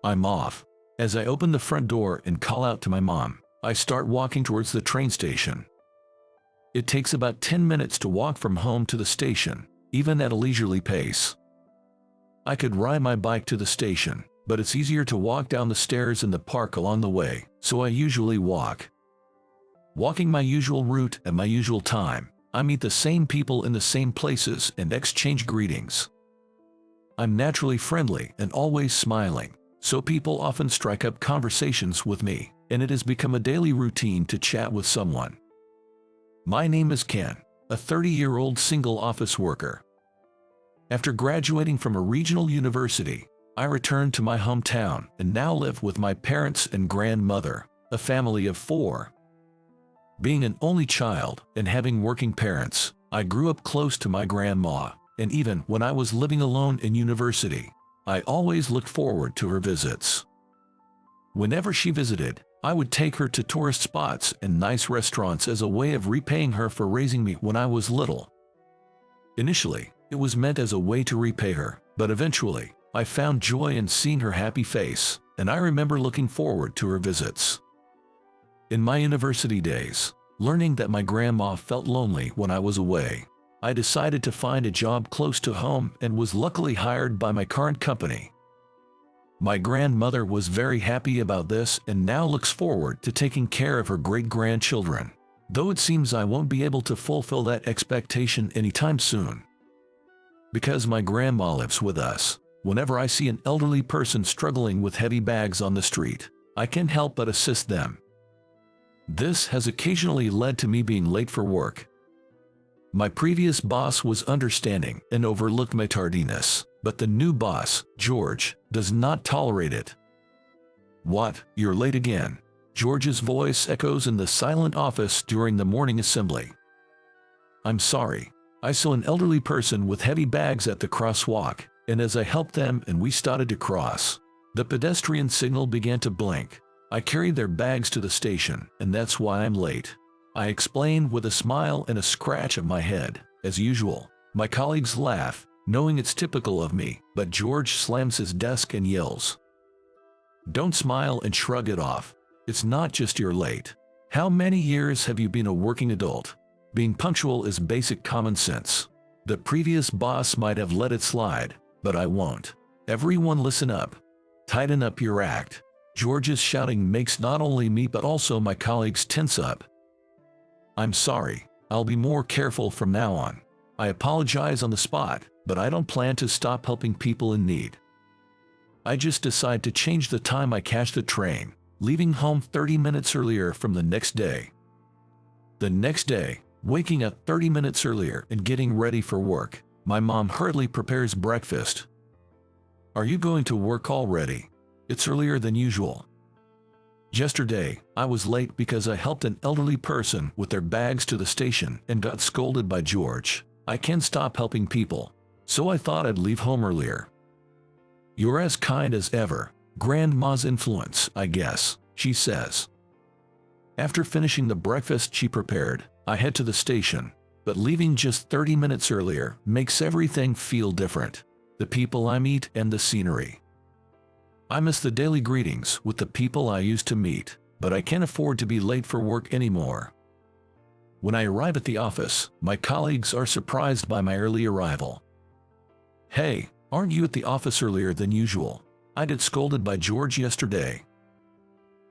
I'm off. As I open the front door and call out to my mom, I start walking towards the train station. It takes about 10 minutes to walk from home to the station, even at a leisurely pace. I could ride my bike to the station, but it's easier to walk down the stairs in the park along the way, so I usually walk. Walking my usual route at my usual time, I meet the same people in the same places and exchange greetings. I'm naturally friendly and always smiling, so people often strike up conversations with me, and it has become a daily routine to chat with someone. My name is Ken, a 30-year-old single office worker. After graduating from a regional university, I returned to my hometown and now live with my parents and grandmother, a family of 4. Being an only child and having working parents, I grew up close to my grandma, and even when I was living alone in university, I always looked forward to her visits. Whenever she visited, I would take her to tourist spots and nice restaurants as a way of repaying her for raising me when I was little. Initially, it was meant as a way to repay her, but eventually, I found joy in seeing her happy face, and I remember looking forward to her visits. In my university days, learning that my grandma felt lonely when I was away, I decided to find a job close to home and was luckily hired by my current company. My grandmother was very happy about this and now looks forward to taking care of her great-grandchildren, though it seems I won't be able to fulfill that expectation anytime soon. Because my grandma lives with us, whenever I see an elderly person struggling with heavy bags on the street, I can't help but assist them. This has occasionally led to me being late for work. My previous boss was understanding and overlooked my tardiness, but the new boss, George, does not tolerate it. "What, you're late again?" George's voice echoes in the silent office during the morning assembly. "I'm sorry. I saw an elderly person with heavy bags at the crosswalk, and as I helped them and we started to cross, the pedestrian signal began to blink. I carried their bags to the station, and that's why I'm late," I explained with a smile and a scratch of my head. As usual, my colleagues laugh, knowing it's typical of me, but George slams his desk and yells, "Don't smile and shrug it off. It's not just you're late. How many years have you been a working adult? Being punctual is basic common sense. The previous boss might have let it slide, but I won't. Everyone listen up. Tighten up your act." George's shouting makes not only me but also my colleagues tense up. "I'm sorry. I'll be more careful from now on. I apologize on the spot, but I don't plan to stop helping people in need. I just decide to change the time I catch the train, leaving home 30 minutes earlier from the next day." The next day, waking up 30 minutes earlier and getting ready for work, my mom hurriedly prepares breakfast. "Are you going to work already? It's earlier than usual." "Yesterday, I was late because I helped an elderly person with their bags to the station and got scolded by George. I can't stop helping people, so I thought I'd leave home earlier." "You're as kind as ever. Grandma's influence, I guess," she says. After finishing the breakfast she prepared, I head to the station, but leaving just 30 minutes earlier makes everything feel different. The people I meet and the scenery. I miss the daily greetings with the people I used to meet, but I can't afford to be late for work anymore. When I arrive at the office, my colleagues are surprised by my early arrival. "Hey, aren't you at the office earlier than usual? I got scolded by George yesterday."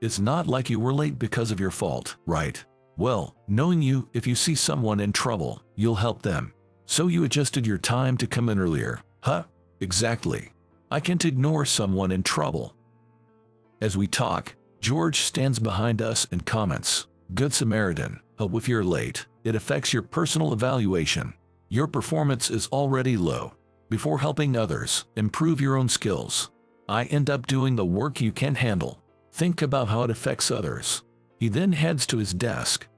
"It's not like you were late because of your fault, right? Well, knowing you, if you see someone in trouble, you'll help them. So you adjusted your time to come in earlier, huh?" "Exactly. I can't ignore someone in trouble." As we talk, George stands behind us and comments, "Good Samaritan, help if you're late. It affects your personal evaluation. Your performance is already low. Before helping others, improve your own skills. I end up doing the work you can't handle. Think about how it affects others." He then heads to his desk.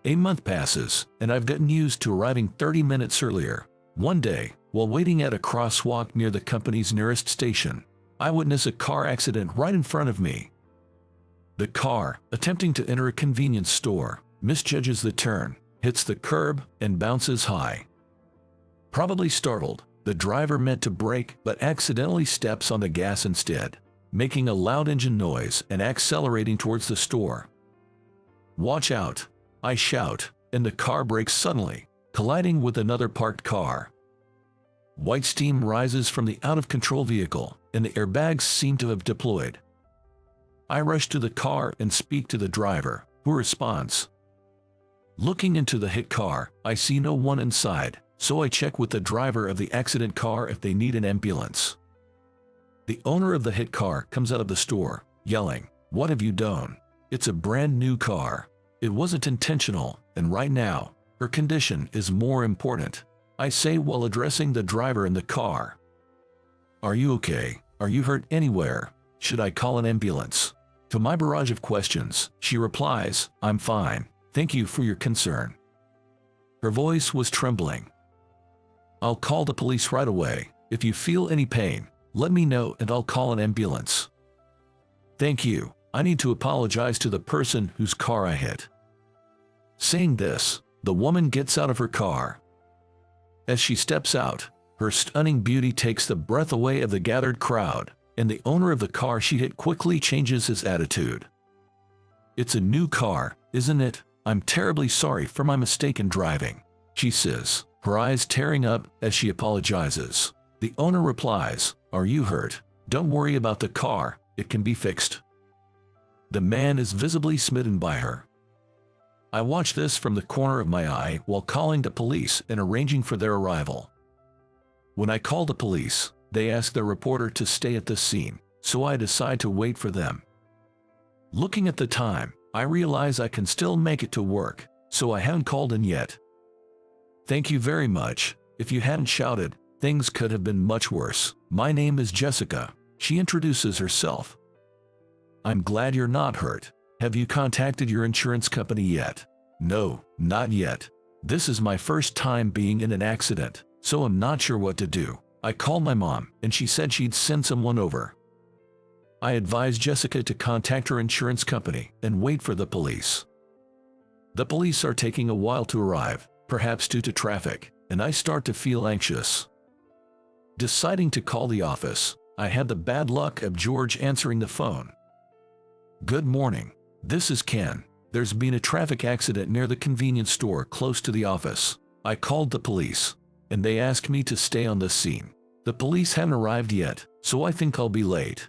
A month passes, and I've gotten used to arriving 30 minutes earlier. One day, while waiting at a crosswalk near the company's nearest station, I witness a car accident right in front of me. The car, attempting to enter a convenience store, misjudges the turn, hits the curb, and bounces high. Probably startled, the driver meant to brake but accidentally steps on the gas instead. making a loud engine noise and accelerating towards the store. "Watch out!" I shout, and the car brakes suddenly, colliding with another parked car. White steam rises from the out-of-control vehicle, and the airbags seem to have deployed. I rush to the car and speak to the driver, who responds. Looking into the hit car, I see no one inside, so I check with the driver of the accident car if they need an ambulance. The owner of the hit car comes out of the store, yelling, "What have you done? It's a brand new car. It wasn't intentional, and right now, her condition is more important," I say while addressing the driver in the car. "Are you okay? Are you hurt anywhere? Should I call an ambulance?" To my barrage of questions, she replies, "I'm fine. Thank you for your concern." Her voice was trembling. "I'll call the police right away. If you feel any pain, let me know and I'll call an ambulance." "Thank you. I need to apologize to the person whose car I hit." Saying this, the woman gets out of her car. As she steps out, her stunning beauty takes the breath away of the gathered crowd, and the owner of the car she hit quickly changes his attitude. "It's a new car, isn't it? I'm terribly sorry for my mistake in driving," she says, her eyes tearing up as she apologizes. The owner replies, "Are you hurt? Don't worry about the car, it can be fixed." The man is visibly smitten by her. I watch this from the corner of my eye while calling the police and arranging for their arrival. When I call the police, they ask the reporter to stay at the scene, so I decide to wait for them. Looking at the time, I realize I can still make it to work, so I haven't called in yet. "Thank you very much. If you hadn't shouted, things could have been much worse. My name is Jessica," she introduces herself. "I'm glad you're not hurt. Have you contacted your insurance company yet?" "No, not yet. This is my first time being in an accident, so I'm not sure what to do. I called my mom, and she said she'd send someone over." I advise Jessica to contact her insurance company and wait for the police. The police are taking a while to arrive, perhaps due to traffic, and I start to feel anxious. Deciding to call the office, I had the bad luck of George answering the phone. "Good morning. This is Ken. There's been a traffic accident near the convenience store close to the office. I called the police, and they asked me to stay on the scene. The police haven't arrived yet, so I think I'll be late."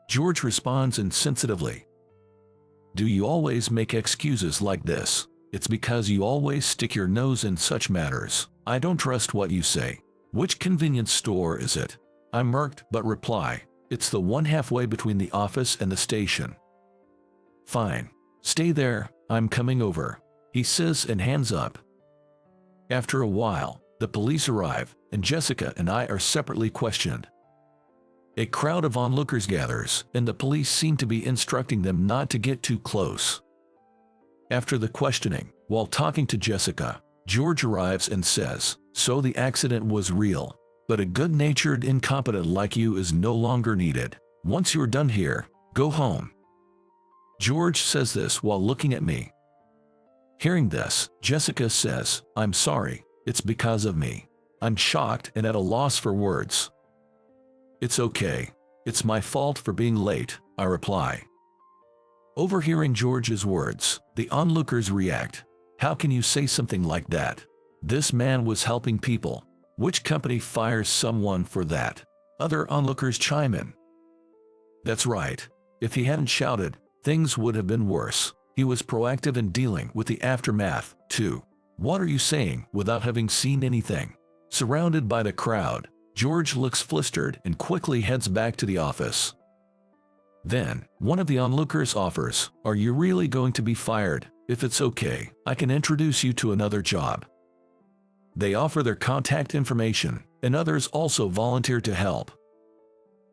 George responds insensitively. "Do you always make excuses like this? It's because you always stick your nose in such matters. I don't trust what you say. Which convenience store is it?" I murked but reply, "It's the one halfway between the office and the station." "Fine. Stay there, I'm coming over," he says and hands up. After a while, the police arrive, and Jessica and I are separately questioned. A crowd of onlookers gathers, and the police seem to be instructing them not to get too close. After the questioning, while talking to Jessica, George arrives and says, "So the accident was real, but a good-natured incompetent like you is no longer needed. Once you're done here, go home." George says this while looking at me. Hearing this, Jessica says, "I'm sorry, it's because of me." I'm shocked and at a loss for words. "It's okay. It's my fault for being late," I reply. Overhearing George's words, the onlookers react. "How can you say something like that? This man was helping people. Which company fires someone for that?" Other onlookers chime in. "That's right. If he hadn't shouted, things would have been worse. He was proactive in dealing with the aftermath, too." "What are you saying without having seen anything?" Surrounded by the crowd, George looks flustered and quickly heads back to the office. Then, one of the onlookers offers, "Are you really going to be fired? If it's okay, I can introduce you to another job." They offer their contact information, and others also volunteer to help.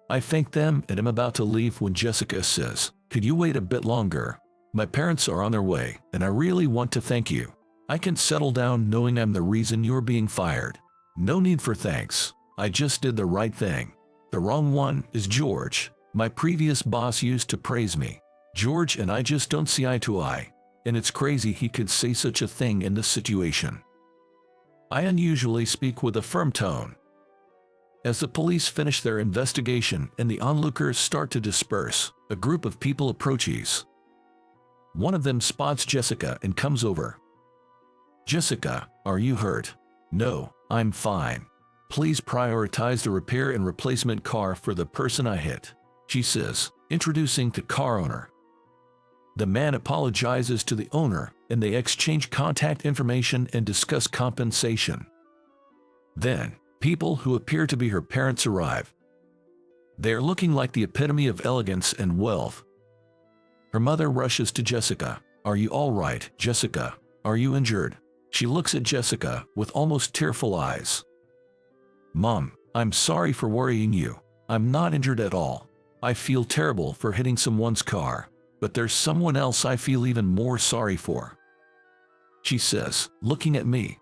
I thank them and am about to leave when Jessica says, "Could you wait a bit longer? My parents are on their way, and I really want to thank you. I can settle down knowing I'm the reason you're being fired." "No need for thanks. I just did the right thing." The wrong one is George. My previous boss used to praise me. George and I just don't see eye to eye, and it's crazy he could say such a thing in this situation. I unusually speak with a firm tone. As the police finish their investigation and the onlookers start to disperse, a group of people approaches. One of them spots Jessica and comes over. "Jessica, are you hurt?" "No, I'm fine. Please prioritize the repair and replacement car for the person I hit," she says, introducing the car owner. The man apologizes to the owner, and they exchange contact information and discuss compensation. Then, people who appear to be her parents arrive. They are looking like the epitome of elegance and wealth. Her mother rushes to Jessica. "Are you all right, Jessica? Are you injured?" She looks at Jessica with almost tearful eyes. "Mom, I'm sorry for worrying you. I'm not injured at all. I feel terrible for hitting someone's car, but there's someone else I feel even more sorry for," she says, looking at me.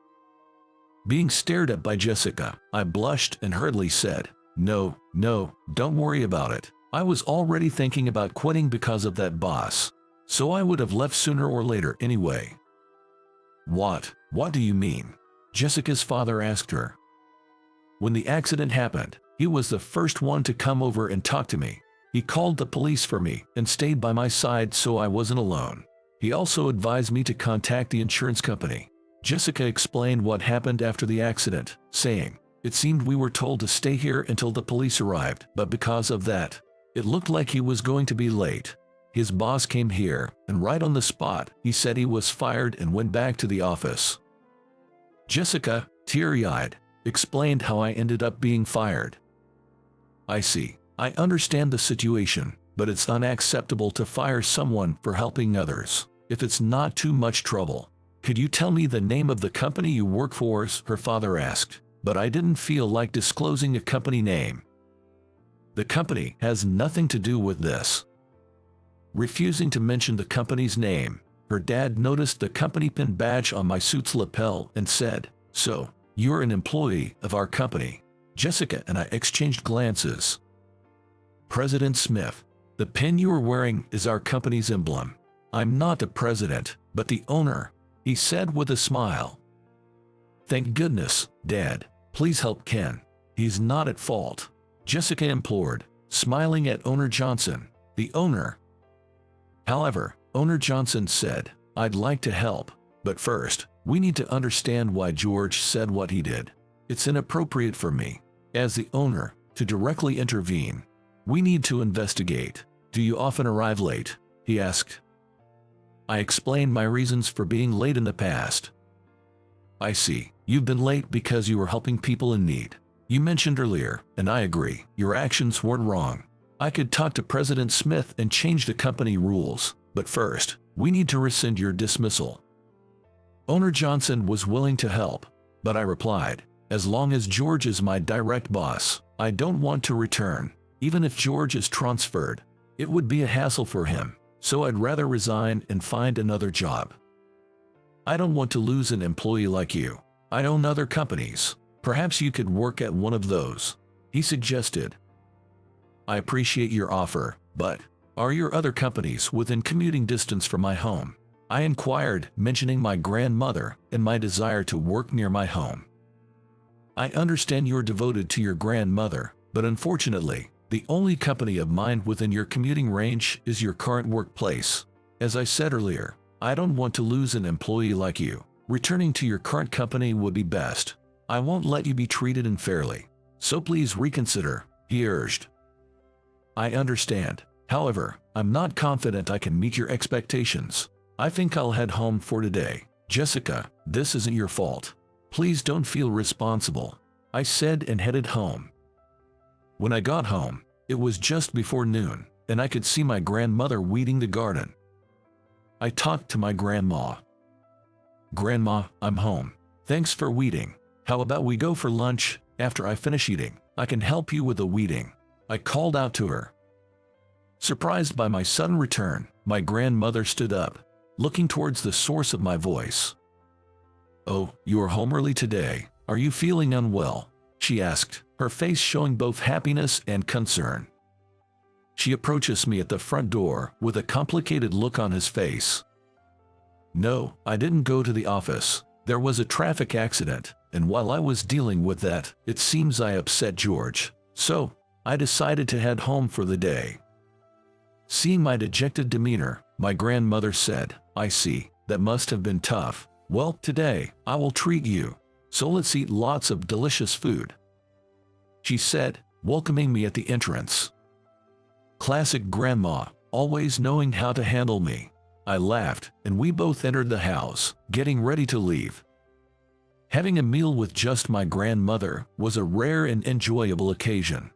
Being stared at by Jessica, I blushed and hurriedly said, No, don't worry about it. I was already thinking about quitting because of that boss, so I would have left sooner or later anyway." What do you mean?" Jessica's father asked her. "When the accident happened, he was the first one to come over and talk to me. He called the police for me and stayed by my side so I wasn't alone. He also advised me to contact the insurance company." Jessica explained what happened after the accident, saying, "It seemed we were told to stay here until the police arrived, but because of that, it looked like he was going to be late. His boss came here, and right on the spot, he said he was fired and went back to the office." Jessica, teary-eyed, explained how I ended up being fired. "I see. I understand the situation, but it's unacceptable to fire someone for helping others, if it's not too much trouble. Could you tell me the name of the company you work for?" her father asked, but I didn't feel like disclosing a company name. "The company has nothing to do with this." Refusing to mention the company's name, her dad noticed the company pin badge on my suit's lapel and said, "So, you're an employee of our company." Jessica and I exchanged glances. "President Smith, the pin you are wearing is our company's emblem. I'm not the president, but the owner," he said with a smile. "Thank goodness, Dad. Please help Ken. He's not at fault," Jessica implored, smiling at Owner Johnson, the owner. However, Owner Johnson said, "I'd like to help, but first, we need to understand why George said what he did. It's inappropriate for me, as the owner, to directly intervene. We need to investigate." "Do you often arrive late?" he asked. I explained my reasons for being late in the past. "I see. You've been late because you were helping people in need. You mentioned earlier, and I agree, your actions weren't wrong. I could talk to President Smith and change the company rules, but first, we need to rescind your dismissal." Owner Johnson was willing to help, but I replied, "As long as George is my direct boss, I don't want to return. Even if George is transferred, it would be a hassle for him, so I'd rather resign and find another job. I don't want to lose an employee like you. I own other companies. Perhaps you could work at one of those," he suggested. "I appreciate your offer, but are your other companies within commuting distance from my home?" I inquired, mentioning my grandmother and my desire to work near my home. "I understand you're devoted to your grandmother, but unfortunately, the only company of mine within your commuting range is your current workplace. As I said earlier, I don't want to lose an employee like you. Returning to your current company would be best. I won't let you be treated unfairly, so please reconsider," he urged. "I understand. However, I'm not confident I can meet your expectations. I think I'll head home for today." "Jessica, this isn't your fault. Please don't feel responsible," I said and headed home. When I got home, it was just before noon, and I could see my grandmother weeding the garden. I talked to my grandma. "Grandma, I'm home. Thanks for weeding. How about we go for lunch? After I finish eating, I can help you with the weeding," I called out to her. Surprised by my sudden return, my grandmother stood up, looking towards the source of my voice. "Oh, you are home early today. Are you feeling unwell?" she asked, her face showing both happiness and concern. She approaches me at the front door with a complicated look on his face. "No, I didn't go to the office. There was a traffic accident. and while I was dealing with that, it seems I upset George. So, I decided to head home for the day. Seeing my dejected demeanor, my grandmother said, "I see, that must have been tough. Well, today, I will treat you. So let's eat lots of delicious food," she said, welcoming me at the entrance. Classic grandma, always knowing how to handle me. I laughed, and we both entered the house, getting ready to leave. Having a meal with just my grandmother was a rare and enjoyable occasion.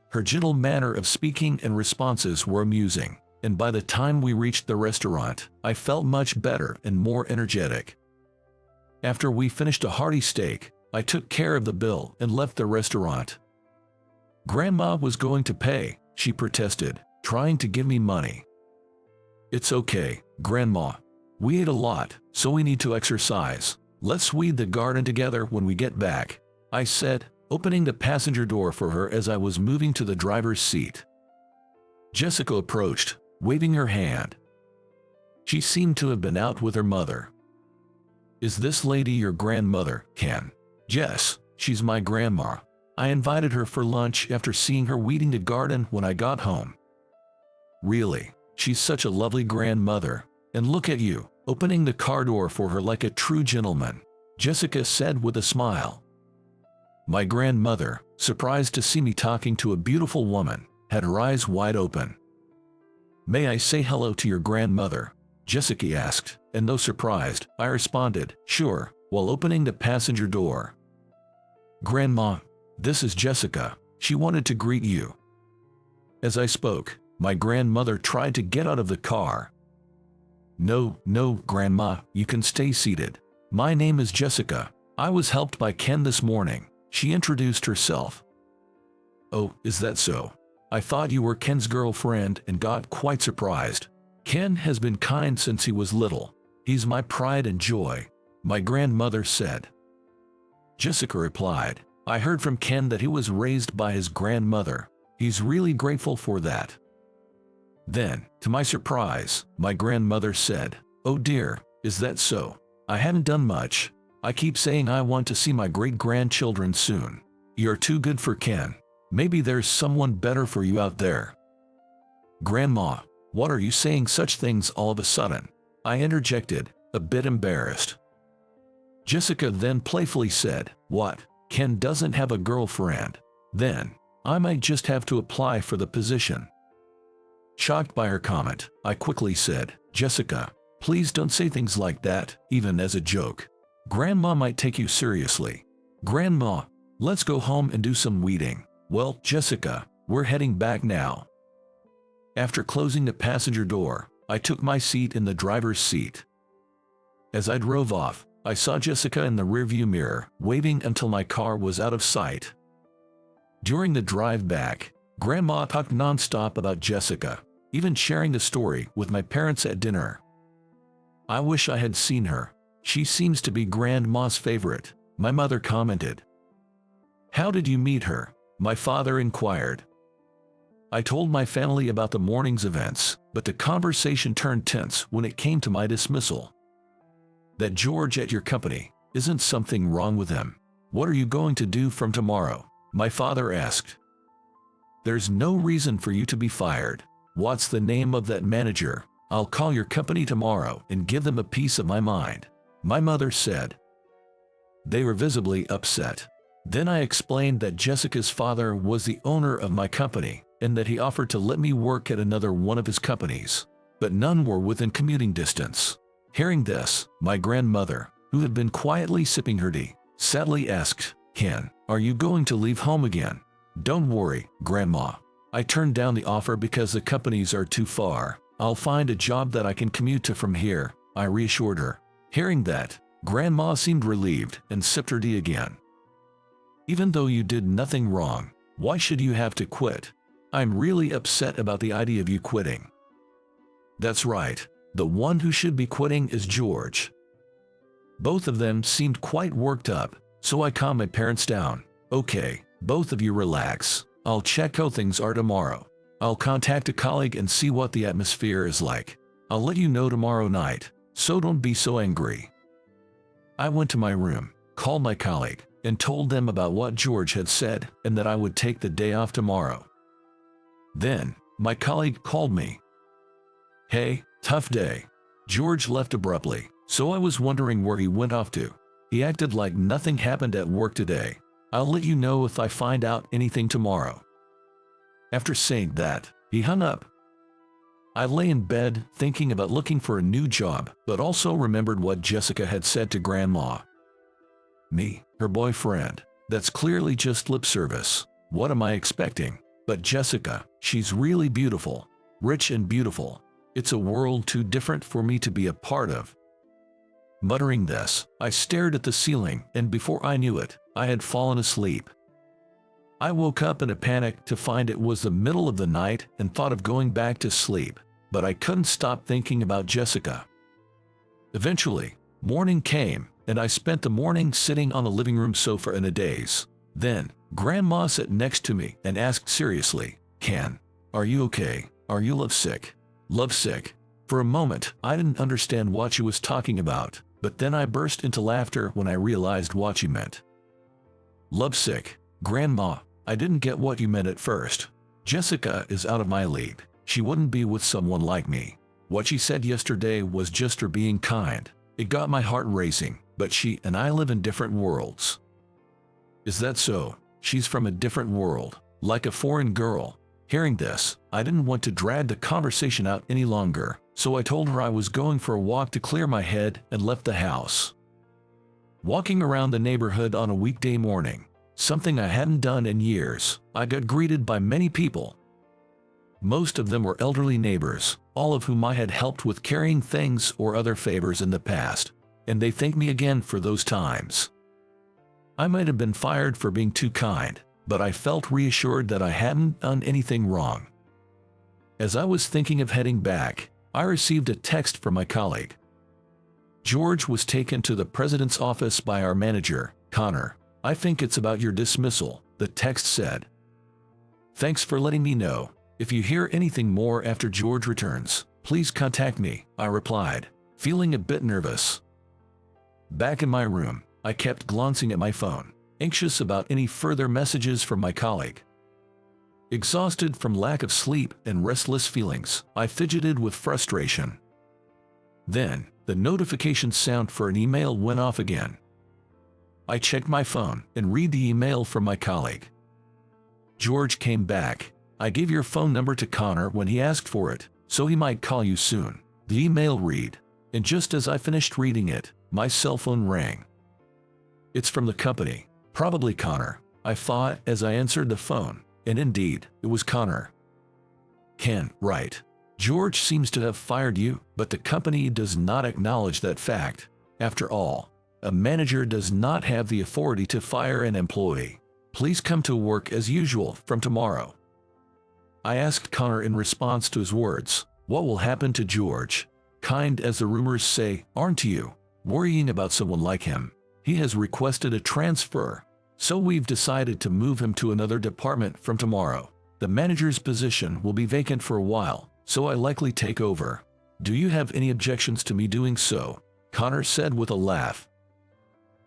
Her gentle manner of speaking and responses were amusing, and by the time we reached the restaurant, I felt much better and more energetic. After we finished a hearty steak, I took care of the bill and left the restaurant. Grandma was going to pay, she protested, trying to give me money. "It's okay, Grandma. We ate a lot, so we need to exercise. Let's weed the garden together when we get back," I said, opening the passenger door for her as I was moving to the driver's seat. Jessica approached, waving her hand. She seemed to have been out with her mother. "Is this lady your grandmother, Ken?" "Yes, she's my grandma. I invited her for lunch after seeing her weeding the garden when I got home." "Really? She's such a lovely grandmother. And look at you, opening the car door for her like a true gentleman," Jessica said with a smile. My grandmother, surprised to see me talking to a beautiful woman, had her eyes wide open. "May I say hello to your grandmother?" Jessica asked, and though surprised, I responded, "Sure," while opening the passenger door. "Grandma, this is Jessica. She wanted to greet you." As I spoke, my grandmother tried to get out of the car. No, Grandma, you can stay seated. My name is Jessica. I was helped by Ken this morning," she introduced herself. "Oh, is that so? I thought you were Ken's girlfriend and got quite surprised. Ken has been kind since he was little. He's my pride and joy," my grandmother said. Jessica replied, "I heard from Ken that he was raised by his grandmother. He's really grateful for that." Then, to my surprise, my grandmother said, "Oh dear, is that so? I haven't done much. I keep saying I want to see my great-grandchildren soon. You're too good for Ken. Maybe there's someone better for you out there." "Grandma, what are you saying such things all of a sudden?" I interjected, a bit embarrassed. Jessica then playfully said, "What? Ken doesn't have a girlfriend? Then, I might just have to apply for the position." Shocked by her comment, I quickly said, "Jessica, please don't say things like that, even as a joke. Grandma might take you seriously. Grandma, let's go home and do some weeding." "Well, Jessica, we're heading back now." After closing the passenger door, I took my seat in the driver's seat. As I drove off, I saw Jessica in the rearview mirror, waving until my car was out of sight. During the drive back, Grandma talked nonstop about Jessica, even sharing the story with my parents at dinner. "I wish I had seen her. She seems to be Grandma's favorite," my mother commented. "How did you meet her?" my father inquired. I told my family about the morning's events, but the conversation turned tense when it came to my dismissal. "That George at your company, isn't something wrong with him? What are you going to do from tomorrow?" my father asked. "There's no reason for you to be fired. What's the name of that manager? I'll call your company tomorrow and give them a piece of my mind," my mother said. They were visibly upset. Then I explained that Jessica's father was the owner of my company and that he offered to let me work at another one of his companies, but none were within commuting distance. Hearing this, my grandmother, who had been quietly sipping her tea, sadly asked, "Ken, are you going to leave home again?" "Don't worry, Grandma. I turned down the offer because the companies are too far. I'll find a job that I can commute to from here," I reassured her. Hearing that, Grandma seemed relieved and sipped her tea again. "Even though you did nothing wrong, why should you have to quit? I'm really upset about the idea of you quitting." "That's right. The one who should be quitting is George." Both of them seemed quite worked up, so I calmed my parents down. "Okay, both of you relax. I'll check how things are tomorrow. I'll contact a colleague and see what the atmosphere is like. I'll let you know tomorrow night, so don't be so angry." I went to my room, called my colleague and told them about what George had said and that I would take the day off tomorrow. Then, my colleague called me. "Hey, tough day." George left abruptly, so I was wondering where he went off to. He acted like nothing happened at work today. "I'll let you know if I find out anything tomorrow." After saying that, he hung up. I lay in bed thinking about looking for a new job, but also remembered what Jessica had said to Grandma. Me, her boyfriend. That's clearly just lip service. What am I expecting? But Jessica, she's really beautiful. Rich and beautiful. It's a world too different for me to be a part of. Muttering this, I stared at the ceiling, and before I knew it, I had fallen asleep. I woke up in a panic to find it was the middle of the night and thought of going back to sleep, but I couldn't stop thinking about Jessica. Eventually, morning came, and I spent the morning sitting on the living room sofa in a daze. Then, Grandma sat next to me and asked seriously, "Ken, are you okay? Are you lovesick?" Lovesick? For a moment, I didn't understand what she was talking about, but then I burst into laughter when I realized what she meant. "Lovesick? Grandma, I didn't get what you meant at first. Jessica is out of my league. She wouldn't be with someone like me. What she said yesterday was just her being kind. It got my heart racing, but she and I live in different worlds." "Is that so? She's from a different world, like a foreign girl." Hearing this, I didn't want to drag the conversation out any longer, so I told her I was going for a walk to clear my head and left the house. Walking around the neighborhood on a weekday morning, something I hadn't done in years, I got greeted by many people. Most of them were elderly neighbors, all of whom I had helped with carrying things or other favors in the past, and they thanked me again for those times. I might have been fired for being too kind, but I felt reassured that I hadn't done anything wrong. As I was thinking of heading back, I received a text from my colleague. "George was taken to the president's office by our manager, Connor. I think it's about your dismissal," the text said. "Thanks for letting me know. If you hear anything more after George returns, please contact me," I replied, feeling a bit nervous. Back in my room, I kept glancing at my phone, anxious about any further messages from my colleague. Exhausted from lack of sleep and restless feelings, I fidgeted with frustration. Then, the notification sound for an email went off again. I checked my phone and read the email from my colleague. "George came back. I gave your phone number to Connor when he asked for it, so he might call you soon." The email read, and just as I finished reading it, my cell phone rang. "It's from the company. Probably Connor," I thought as I answered the phone, and indeed, it was Connor. "Ken, right. George seems to have fired you, but the company does not acknowledge that fact. After all, a manager does not have the authority to fire an employee. Please come to work as usual from tomorrow." I asked Connor in response to his words, "What will happen to George? Kind as the rumors say, aren't you? Worrying about someone like him. He has requested a transfer, so we've decided to move him to another department from tomorrow. The manager's position will be vacant for a while, so I likely take over. Do you have any objections to me doing so?" Connor said with a laugh.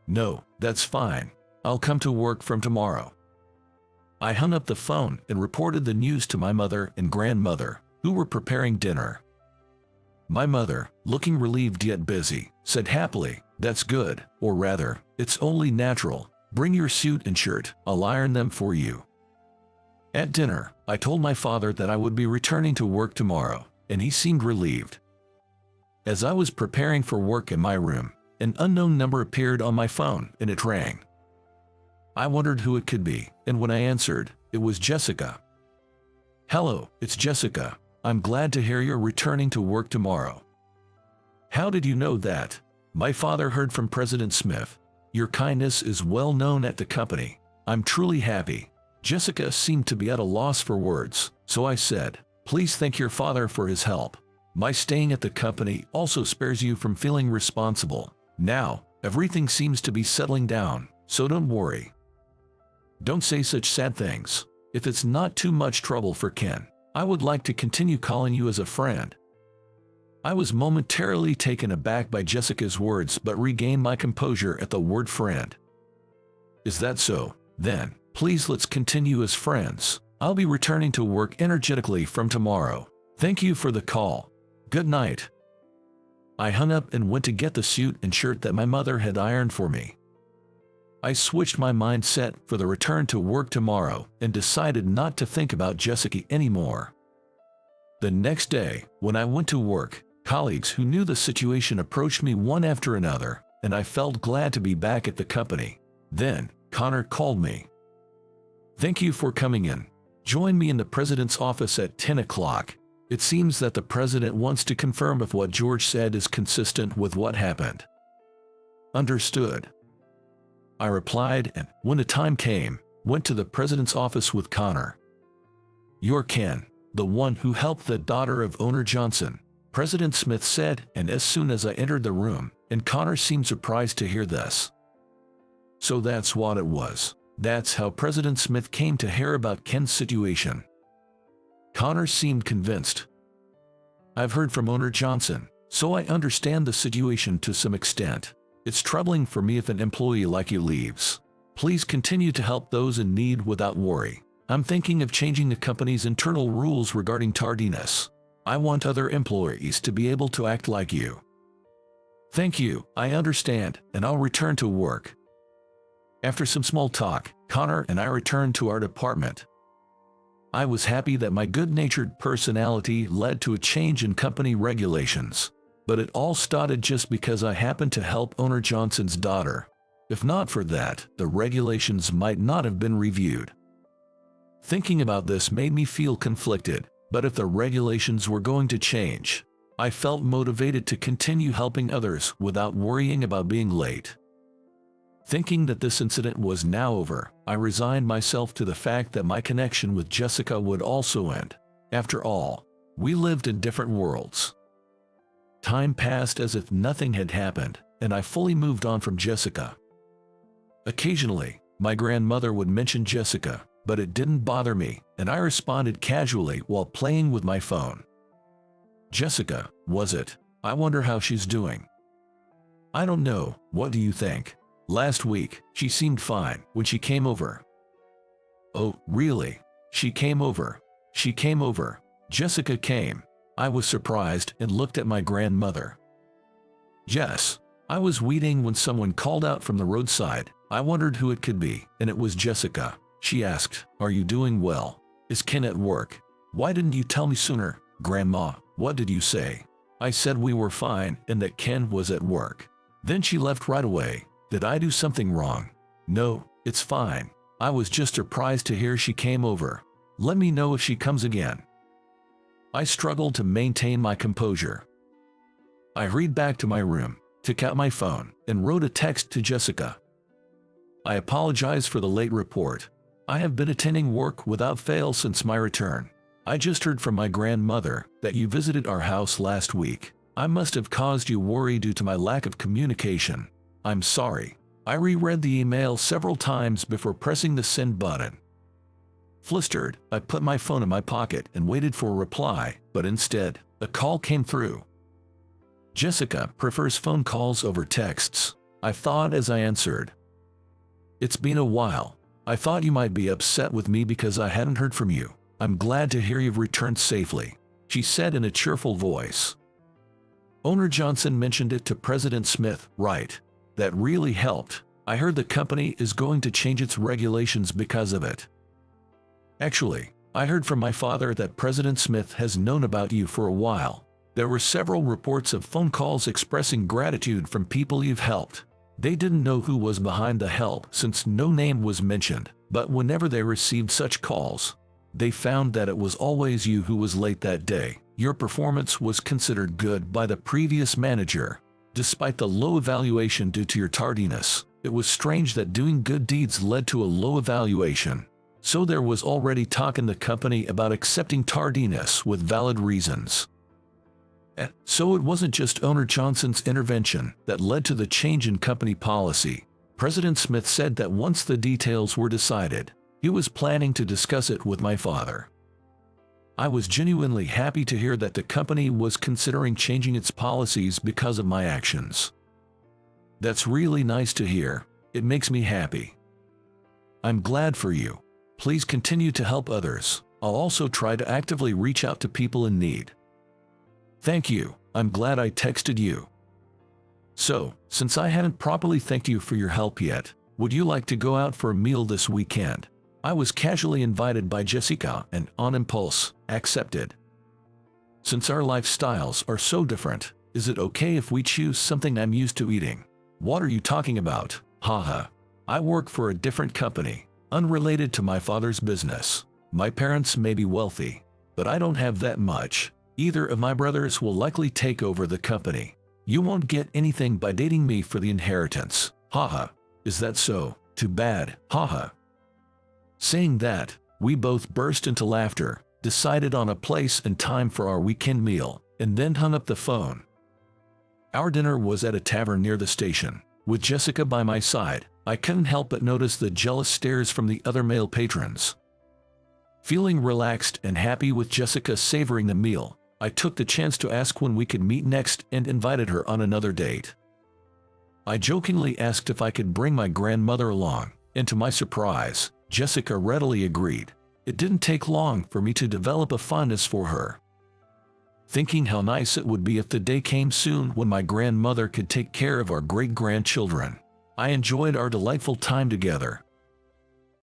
"No, that's fine. I'll come to work from tomorrow." I hung up the phone and reported the news to my mother and grandmother, who were preparing dinner. My mother, looking relieved yet busy, said happily, "That's good, or rather, it's only natural. Bring your suit and shirt, I'll iron them for you." At dinner, I told my father that I would be returning to work tomorrow, and he seemed relieved. As I was preparing for work in my room, an unknown number appeared on my phone and it rang. I wondered who it could be, and when I answered, it was Jessica. "Hello, it's Jessica. I'm glad to hear you're returning to work tomorrow." "How did you know that?" "My father heard from President Smith. Your kindness is well known at the company. I'm truly happy." Jessica seemed to be at a loss for words, so I said, "Please thank your father for his help. My staying at the company also spares you from feeling responsible. Now, everything seems to be settling down, so don't worry." "Don't say such sad things. If it's not too much trouble for Ken, I would like to continue calling you as a friend." I was momentarily taken aback by Jessica's words but regained my composure at the word friend. Is that so? Then, please let's continue as friends. I'll be returning to work energetically from tomorrow. Thank you for the call. Good night. I hung up and went to get the suit and shirt that my mother had ironed for me. I switched my mindset for the return to work tomorrow and decided not to think about Jessica anymore. The next day, when I went to work, colleagues who knew the situation approached me one after another, and I felt glad to be back at the company. Then, Connor called me. Thank you for coming in. Join me in the president's office at 10 o'clock. It seems that the president wants to confirm if what George said is consistent with what happened. Understood. I replied and, when the time came, went to the president's office with Connor. You're Ken, the one who helped the daughter of owner Johnson, President Smith said, and as soon as I entered the room, and Connor seemed surprised to hear this. So that's what it was. That's how President Smith came to hear about Ken's situation. Connor seemed convinced. I've heard from owner Johnson, so I understand the situation to some extent. It's troubling for me if an employee like you leaves. Please continue to help those in need without worry. I'm thinking of changing the company's internal rules regarding tardiness. I want other employees to be able to act like you. Thank you, I understand, and I'll return to work. After some small talk, Connor and I returned to our department. I was happy that my good-natured personality led to a change in company regulations. But it all started just because I happened to help owner Johnson's daughter. If not for that, the regulations might not have been reviewed. Thinking about this made me feel conflicted, but if the regulations were going to change, I felt motivated to continue helping others without worrying about being late. Thinking that this incident was now over, I resigned myself to the fact that my connection with Jessica would also end. After all, we lived in different worlds. Time passed as if nothing had happened, and I fully moved on from Jessica. Occasionally, my grandmother would mention Jessica, but it didn't bother me, and I responded casually while playing with my phone. Jessica, was it? I wonder how she's doing. I don't know, what do you think? Last week, she seemed fine when she came over. Oh, really? She came over. She came over. Jessica came. I was surprised and looked at my grandmother. Yes, I was weeding when someone called out from the roadside. I wondered who it could be, and it was Jessica. She asked, "Are you doing well? Is Ken at work? Why didn't you tell me sooner?" "Grandma, what did you say?" I said we were fine and that Ken was at work. Then she left right away. Did I do something wrong? No, it's fine. I was just surprised to hear she came over. Let me know if she comes again. I struggled to maintain my composure. I hurried back to my room, took out my phone, and wrote a text to Jessica. I apologize for the late report. I have been attending work without fail since my return. I just heard from my grandmother that you visited our house last week. I must have caused you worry due to my lack of communication. I'm sorry. I reread the email several times before pressing the send button. Flustered, I put my phone in my pocket and waited for a reply, but instead, a call came through. Jessica prefers phone calls over texts, I thought as I answered. It's been a while. I thought you might be upset with me because I hadn't heard from you. I'm glad to hear you've returned safely, she said in a cheerful voice. Owner Johnson mentioned it to President Smith, right? That really helped. I heard the company is going to change its regulations because of it. Actually, I heard from my father that President Smith has known about you for a while. There were several reports of phone calls expressing gratitude from people you've helped. They didn't know who was behind the help since no name was mentioned, but whenever they received such calls, they found that it was always you who was late that day. Your performance was considered good by the previous manager. Despite the low evaluation due to your tardiness, it was strange that doing good deeds led to a low evaluation. So there was already talk in the company about accepting tardiness with valid reasons. So it wasn't just owner Johnson's intervention that led to the change in company policy. President Smith said that once the details were decided, he was planning to discuss it with my father. I was genuinely happy to hear that the company was considering changing its policies because of my actions. That's really nice to hear. It makes me happy. I'm glad for you. Please continue to help others. I'll also try to actively reach out to people in need. Thank you. I'm glad I texted you. So, since I hadn't properly thanked you for your help yet, would you like to go out for a meal this weekend? I was casually invited by Jessica and, on impulse, accepted. Since our lifestyles are so different, is it okay if we choose something I'm used to eating? What are you talking about? Haha. I work for a different company, unrelated to my father's business. My parents may be wealthy, but I don't have that much. Either of my brothers will likely take over the company. You won't get anything by dating me for the inheritance. Haha. Is that so? Too bad. Haha. Saying that, we both burst into laughter, decided on a place and time for our weekend meal, and then hung up the phone. Our dinner was at a tavern near the station. With Jessica by my side, I couldn't help but notice the jealous stares from the other male patrons. Feeling relaxed and happy with Jessica savoring the meal, I took the chance to ask when we could meet next and invited her on another date. I jokingly asked if I could bring my grandmother along, and to my surprise, Jessica readily agreed. It didn't take long for me to develop a fondness for her. Thinking how nice it would be if the day came soon when my grandmother could take care of our great-grandchildren, I enjoyed our delightful time together.